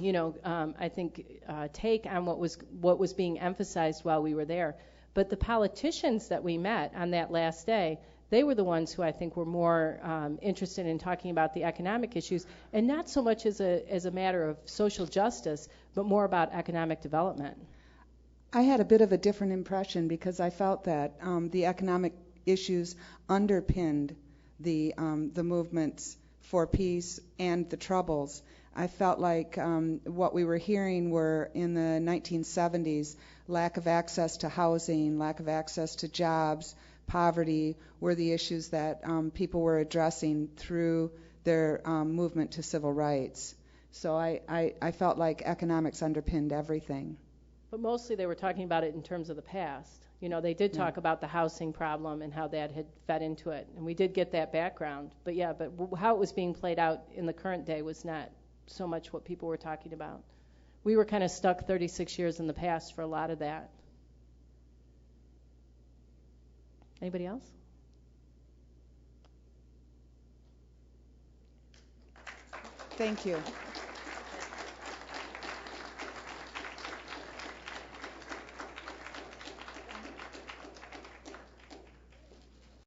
I think, take on what was being emphasized while we were there. But the politicians that we met on that last day, they were the ones who I think were more interested in talking about the economic issues, and not so much as a matter of social justice, but more about economic development. I had a bit of a different impression because I felt that the economic issues underpinned the movements for peace and the Troubles. I felt like what we were hearing were in the 1970s, lack of access to housing, lack of access to jobs, poverty were the issues that people were addressing through their movement to civil rights. So I felt like economics underpinned everything. But mostly they were talking about it in terms of the past. They did talk about the housing problem and how that had fed into it. And we did get that background. But how it was being played out in the current day was not so much what people were talking about. We were kind of stuck 36 years in the past for a lot of that. Anybody else? Thank you.